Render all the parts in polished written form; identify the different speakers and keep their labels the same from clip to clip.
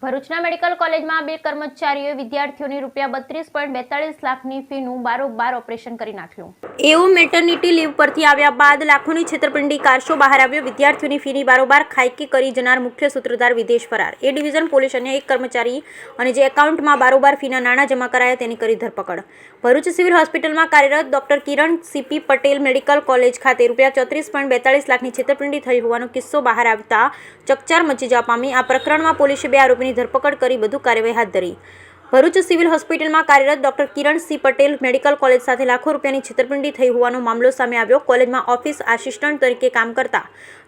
Speaker 1: ભરૂચના મેડિકલ કોલેજમાં બે કર્મચારીઓએ વિદ્યાર્થીઓની ₹32.42 લાખની ફીનું બારોબાર ઓપરેશન કરી નાખ્યું। એઓ મેટર્નિટી લીવ પરથી આવ્યા બાદ લાખોની છેતરપિંડી કારસો બહાર આવ્યો। વિદ્યાર્થીઓની ફીની બારોબાર ખાયકી કરી જનાર મુખ્ય સૂત્રધાર વિદેશ ફરાર। એ ડિવિઝન પોલીસ અને એક કર્મચારી અને જે એકાઉન્ટમાં બારોબાર ફીના નાણાં જમા કરાયા તેની કરી ધરપકડ। ભરૂચ સિવિલ હોસ્પિટલમાં કાર્યરત ડોક્ટર કિરણ સીપી પટેલ મેડિકલ કોલેજ ખાતે ₹34.42 લાખની છેતરપિંડી થઈ હોવાનો કિસ્સો બહાર આવતા ચકચાર મચી જવા પામી। આ પ્રકરણમાં પોલીસે બે આરોપીની ધરપકડ કરી વધુ કાર્યવાહી હાથ ધરી। ભરૂચ સિવિલ હોસ્પિટલમાં કાર્યરત ડોક્ટર કિરણ સી પટેલ મેડિકલ કોલેજ સાથે લાખો રૂપિયાની છેતરપિંડી થઈ હોવાનો મામલો સામે આવ્યો। કોલેજમાં ઓફિસ આસિસ્ટન્ટ તરીકે કામ કરતા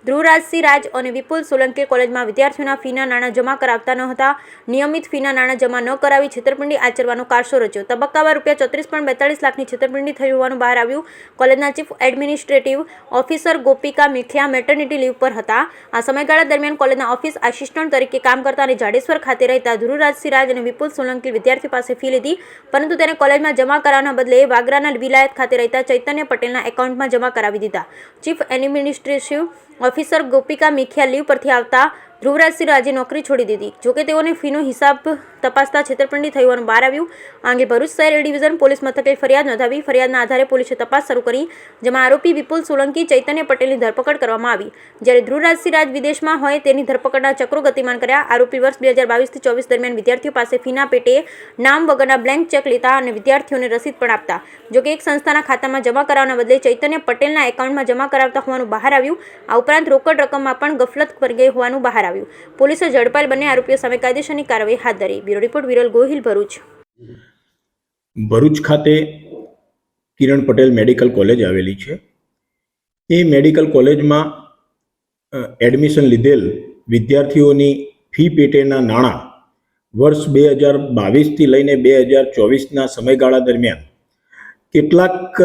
Speaker 1: ધ્રુવરાજસિંહ રાજ અને વિપુલ સોલંકી કોલેજમાં વિદ્યાર્થીઓના ફીના નાણાં જમા કરાવતા ન હતા। નિયમિત ફીના નાણાં જમા ન કરાવી છેતરપિંડી આચરવાનો કારસો રચ્યો। તબક્કાવાર ₹34.42 લાખની છેતરપિંડી થઈ હોવાનું બહાર આવ્યું। કોલેજના chief administrative officer Gopika Mithiya maternity leave પર હતા। આ સમયગાળા દરમિયાન કોલેજના ઓફિસ આસિસ્ટન્ટ તરીકે કામ કરતા અને જાડેશ્વર ખાતે રહેતા ધ્રુવરાજસિંહ રાજ અને વિપુલ સોલંકી વિદ્યાર્થીઓ પાસે ફી લીધી, પરંતુ તેને કોલેજમાં જમા કરાવવાના બદલે વાગરાના વિલાયત ખાતે રહેતા ચૈતન્ય પટેલના એકાઉન્ટમાં જમા કરાવી દીધા। Chief administrative officer Gopika Mithiya leave પરથી આવતા ધ્રુવરાજસિંહ રાજે નોકરી છોડી દીધી। જોકે તેઓને ફીનો હિસાબ તપાસતા છેતરપિંડી થઈ હોવાનું બહાર આવ્યું। આ અંગે ભરૂચ શહેર એ ડિવિઝન પોલીસ મથકે ફરિયાદ નોંધાવી। ફરિયાદના આધારે પોલીસે તપાસ શરૂ કરી, જેમાં આરોપી વિપુલ સોલંકી ચૈતન્ય પટેલની ધરપકડ કરવામાં આવી, જ્યારે ધ્રુવરાજસિંહ રાજ વિદેશમાં હોય તેની ધરપકડના ચક્રો ગતિમાન કર્યા। આરોપી વર્ષ 2022 થી 24 દરમિયાન વિદ્યાર્થીઓ પાસે ફીના પેટે નામ વગરના બ્લેન્ક ચેક લેતા અને વિદ્યાર્થીઓને રસીદ પણ આપતા। જોકે એક સંસ્થાના ખાતામાં જમા કરાવવાના બદલે ચૈતન્ય પટેલના એકાઉન્ટમાં જમા કરાવતા હોવાનું બહાર આવ્યું। આ ઉપરાંત રોકડ રકમમાં પણ ગફલત કરી ગઈ હોવાનું બહાર આવ્યું। પોલીસે ઝડપાયેલ બંને આરોપીઓ સામે કાયદેસરની કાર્યવાહી હાથ ધરી। Bureau report Viral Gohil, Bharuch.
Speaker 2: ભરૂચ ખાતે કિરણ પટેલ મેડિકલ કોલેજ આવેલી છે। એ મેડિકલ કોલેજમાં એડમિશન લીધેલ વિદ્યાર્થીઓની ફી પેટેના નાણાં વર્ષ 2022થી લઈને 2024ના સમયગાળા દરમિયાન કેટલાક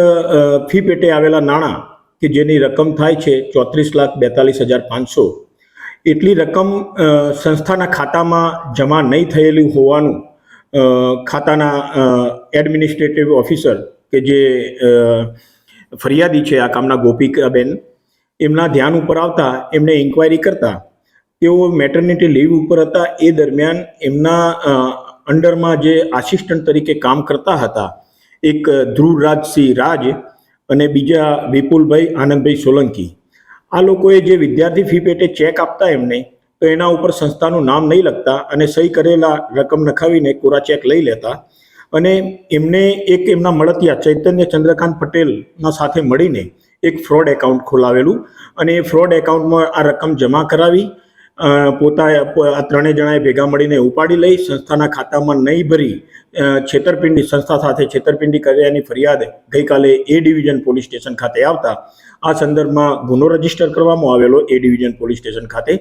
Speaker 2: ફી પેટે આવેલા નાણાં કે જેની રકમ થાય છે 34,42,500, એટલી રકમ સંસ્થાના ખાતામાં જમા નહીં થયેલી હોવાનું ખાતાના એડમિનિસ્ટ્રેટિવ ઓફિસર કે જે ફરિયાદી છે આ કામના ગોપિકાબેન, એમના ધ્યાન ઉપર આવતા એમણે ઇન્ક્વાયરી કરતા તેઓ મેટર્નિટી લીવ ઉપર હતા। એ દરમિયાન એમના અંડરમાં જે આસિસ્ટન્ટ તરીકે કામ કરતા હતા એક ધ્રુવરાજસિંહ રાજ અને બીજા વિપુલભાઈ આનંદભાઈ સોલંકી, આ લોકોએ જે વિદ્યાર્થી ફી પેટે ચેક આપતા એમને તો એના ઉપર સંસ્થાનું નામ નહીં લખતા અને સહી કરેલા રકમ નખાવીને કોરા ચેક લઈ લેતા અને એમને એક એમના મળતિયા ચૈતન્ય ચંદ્રકાંત પટેલના સાથે મળીને એક ફ્રોડ એકાઉન્ટ ખોલાવેલું અને એ ફ્રોડ એકાઉન્ટમાં આ રકમ જમા કરાવી આ ત્રણેય જણાએ ભેગા મળીને ઉપાડી લઈ સંસ્થાના ખાતામાં નહીં ભરી સંસ્થા સાથે છેતરપિંડી કર્યાની ફરિયાદ ગઈકાલે એ ડિવિઝન પોલીસ સ્ટેશન ખાતે આવતા આ સંદર્ભમાં ગુનો રજીસ્ટર કરવામાં આવેલો એ ડિવિઝન પોલીસ સ્ટેશન ખાતે।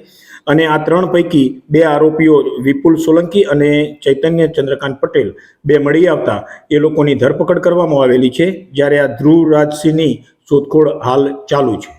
Speaker 2: અને આ ત્રણ પૈકી બે આરોપીઓ વિપુલ સોલંકી અને ચૈતન્ય ચંદ્રકાંત પટેલ બે મળી આવતા એ લોકોની ધરપકડ કરવામાં આવેલી છે, જ્યારે આ ધ્રુવરાજસિંહની શોધખોળ હાલ ચાલુ છે।